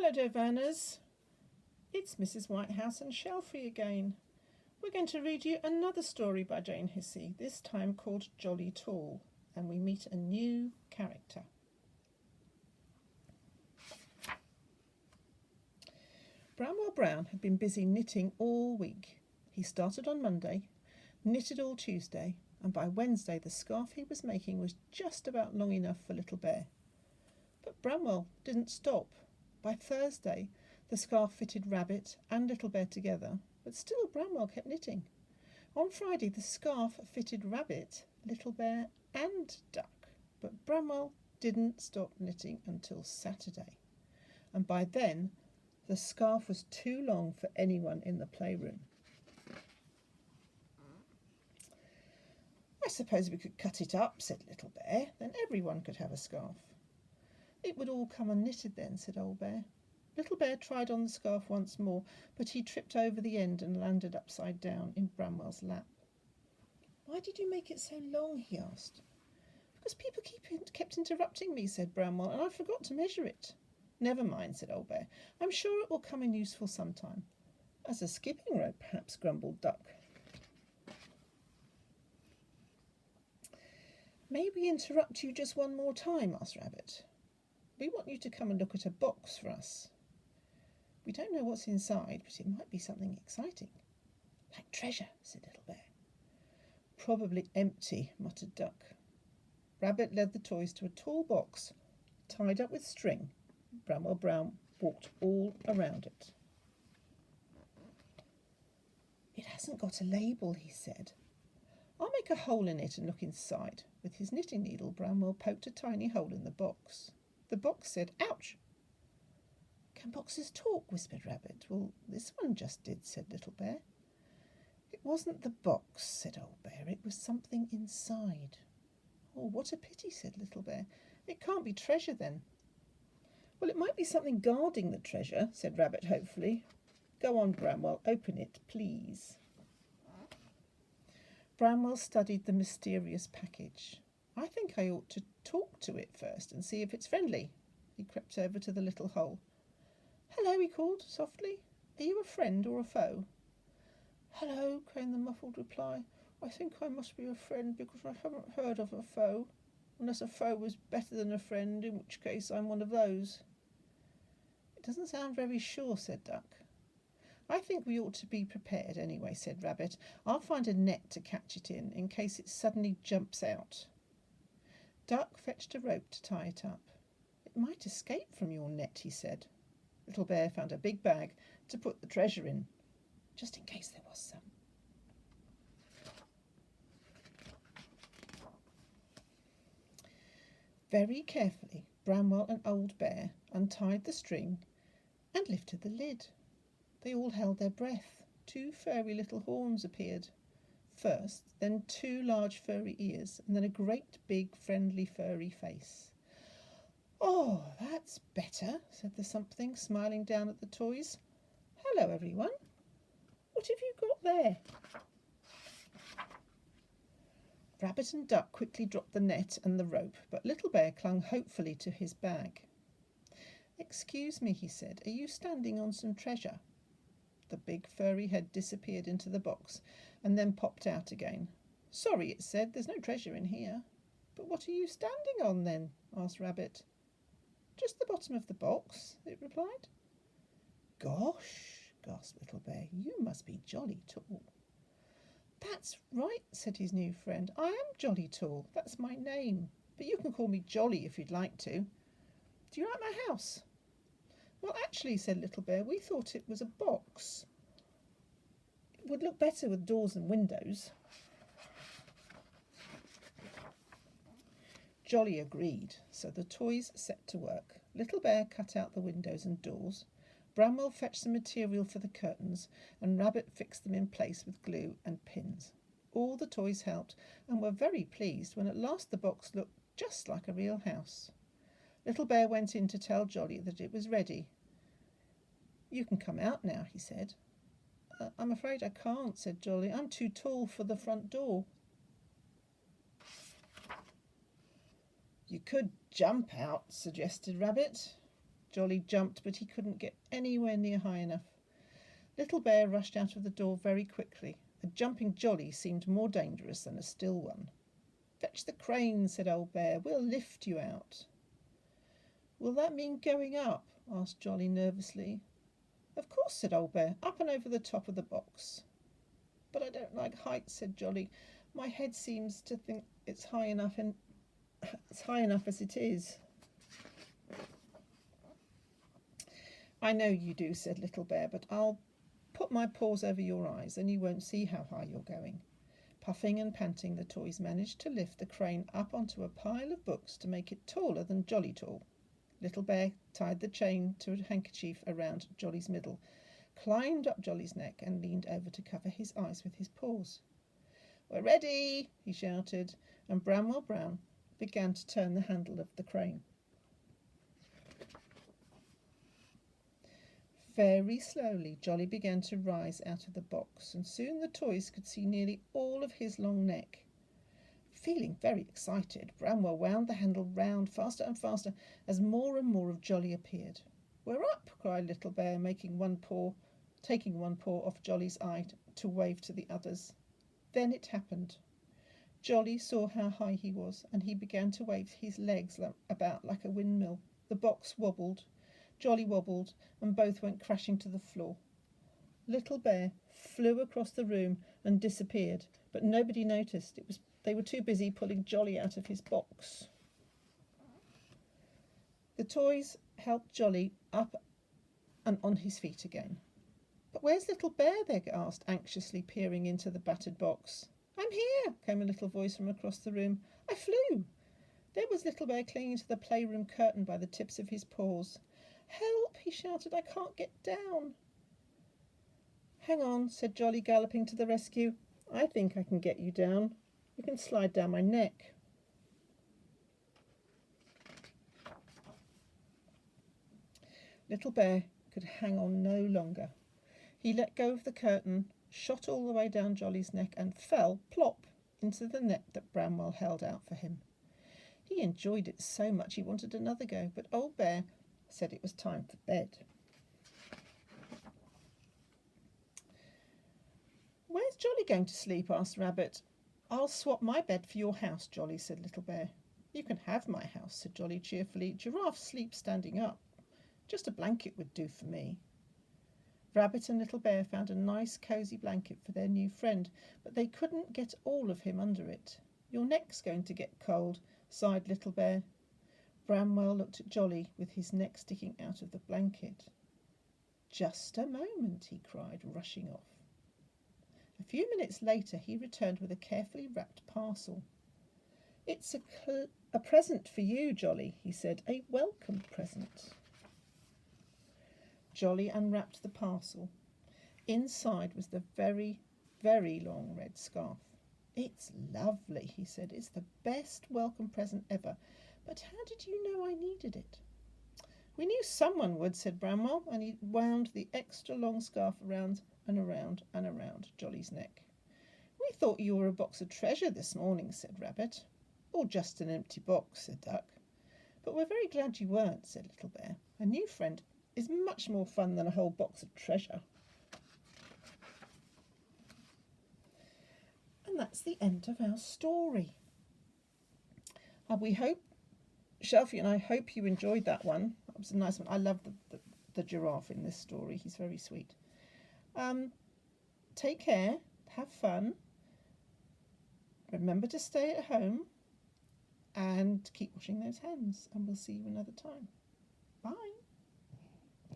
Hello, Doverners. It's Mrs. Whitehouse and Shelfie again. We're going to read you another story by Jane Hissey, this time called Jolly Tall, and we meet a new character. Bramwell Brown had been busy knitting all week. He started on Monday, knitted all Tuesday, and by Wednesday the scarf he was making was just about long enough for Little Bear. But Bramwell didn't stop. By Thursday, the scarf fitted Rabbit and Little Bear together, but still Bramwell kept knitting. On Friday, the scarf fitted Rabbit, Little Bear and Duck, but Bramwell didn't stop knitting until Saturday. And by then, the scarf was too long for anyone in the playroom. "I suppose we could cut it up," said Little Bear, "then everyone could have a scarf." "It would all come unknitted then," said Old Bear. Little Bear tried on the scarf once more, but he tripped over the end and landed upside down in Bramwell's lap. "Why did you make it so long?" he asked. "Because people kept interrupting me," said Bramwell, "and I forgot to measure it." "Never mind," said Old Bear. "I'm sure it will come in useful sometime." "As a skipping rope, perhaps," grumbled Duck. "May we interrupt you just one more time?" asked Rabbit. "We want you to come and look at a box for us. We don't know what's inside, but it might be something exciting." "Like treasure," said Little Bear. "Probably empty," muttered Duck. Rabbit led the toys to a tall box, tied up with string. Bramwell Brown walked all around it. "It hasn't got a label," he said. "I'll make a hole in it and look inside." With his knitting needle, Bramwell poked a tiny hole in the box. The box said, "Ouch!" "Can boxes talk?" whispered Rabbit. "Well, this one just did," said Little Bear. "It wasn't the box," said Old Bear. "It was something inside." "Oh, what a pity," said Little Bear. "It can't be treasure then." "Well, it might be something guarding the treasure," said Rabbit hopefully. "Go on, Bramwell, open it, please." Bramwell studied the mysterious package. "I think I ought to talk to it first and see if it's friendly." He crept over to the little hole. "Hello," he called softly. "Are you a friend or a foe?" "Hello," came the muffled reply. "I think I must be a friend because I haven't heard of a foe. Unless a foe was better than a friend, in which case I'm one of those." "It doesn't sound very sure," said Duck. "I think we ought to be prepared anyway," said Rabbit. "I'll find a net to catch it in case it suddenly jumps out." Duck fetched a rope to tie it up. "It might escape from your net," he said. Little Bear found a big bag to put the treasure in, just in case there was some. Very carefully, Bramwell and Old Bear untied the string and lifted the lid. They all held their breath. 2 furry little horns appeared. First, then 2 large furry ears, and then a great big friendly furry face. "Oh, that's better," said the something, smiling down at the toys. "Hello, everyone. What have you got there?" Rabbit and Duck quickly dropped the net and the rope, but Little Bear clung hopefully to his bag. "Excuse me," he said, "are you standing on some treasure?" The big furry head disappeared into the box and then popped out again. "Sorry," it said, "there's no treasure in here." "But what are you standing on then?" asked Rabbit. "Just the bottom of the box," it replied. "Gosh," gasped Little Bear, "you must be jolly tall." "That's right," said his new friend. "I am Jolly Tall. That's my name. But you can call me Jolly if you'd like to. Do you like my house?" "Well, actually," said Little Bear, "we thought it was a box. It would look better with doors and windows." Jolly agreed, so the toys set to work. Little Bear cut out the windows and doors. Bramwell fetched some material for the curtains, and Rabbit fixed them in place with glue and pins. All the toys helped, and were very pleased when at last the box looked just like a real house. Little Bear went in to tell Jolly that it was ready. "You can come out now," he said. "I'm afraid I can't," said Jolly. "I'm too tall for the front door." "You could jump out," suggested Rabbit. Jolly jumped, but he couldn't get anywhere near high enough. Little Bear rushed out of the door very quickly. A jumping Jolly seemed more dangerous than a still one. "Fetch the crane," said Old Bear. "We'll lift you out." "Will that mean going up?" asked Jolly nervously. "Of course," said Old Bear. "Up and over the top of the box." "But I don't like heights," said Jolly. "My head seems to think it's high enough, and it's high enough as it is." "I know you do," said Little Bear, "but I'll put my paws over your eyes, and you won't see how high you're going." Puffing and panting, the toys managed to lift the crane up onto a pile of books to make it taller than Jolly Tall. Little Bear tied the chain to a handkerchief around Jolly's middle, climbed up Jolly's neck, and leaned over to cover his eyes with his paws. "We're ready!" he shouted, and Bramwell Brown began to turn the handle of the crane. Very slowly, Jolly began to rise out of the box, and soon the toys could see nearly all of his long neck. Feeling very excited, Bramwell wound the handle round faster and faster as more and more of Jolly appeared. "We're up!" cried Little Bear, taking one paw off Jolly's eye to wave to the others. Then it happened. Jolly saw how high he was, and he began to wave his legs about like a windmill. The box wobbled, Jolly wobbled, and both went crashing to the floor. Little Bear flew across the room and disappeared, but nobody noticed. They were too busy pulling Jolly out of his box. The toys helped Jolly up and on his feet again. "But where's Little Bear?" they asked, anxiously peering into the battered box. "I'm here," came a little voice from across the room. "I flew." There was Little Bear clinging to the playroom curtain by the tips of his paws. "Help!" he shouted. "I can't get down." "Hang on," said Jolly, galloping to the rescue. "I think I can get you down. You can slide down my neck." Little Bear could hang on no longer. He let go of the curtain, shot all the way down Jolly's neck, and fell, plop, into the net that Bramwell held out for him. He enjoyed it so much he wanted another go, but Old Bear said it was time for bed. "Where's Jolly going to sleep?" asked Rabbit. "I'll swap my bed for your house, Jolly," said Little Bear. "You can have my house," said Jolly cheerfully. "Giraffe sleeps standing up. Just a blanket would do for me." Rabbit and Little Bear found a nice cosy blanket for their new friend, but they couldn't get all of him under it. "Your neck's going to get cold," sighed Little Bear. Bramwell looked at Jolly with his neck sticking out of the blanket. "Just a moment," he cried, rushing off. A few minutes later he returned with a carefully wrapped parcel. "It's a present for you, Jolly," he said. "A welcome present." Jolly unwrapped the parcel. Inside was the very, very long red scarf. "It's lovely," he said. "It's the best welcome present ever. But how did you know I needed it?" "We knew someone would," said Bramwell, and he wound the extra long scarf around and around and around Jolly's neck. "We thought you were a box of treasure this morning," said Rabbit. "Or just an empty box," said Duck. "But we're very glad you weren't," said Little Bear. "A new friend is much more fun than a whole box of treasure." And that's the end of our story. We hope, Shelfie and I hope you enjoyed that one. That was a nice one. I love the giraffe in this story. He's very sweet. Take care. Have fun. Remember to stay at home. And keep washing those hands. And we'll see you another time.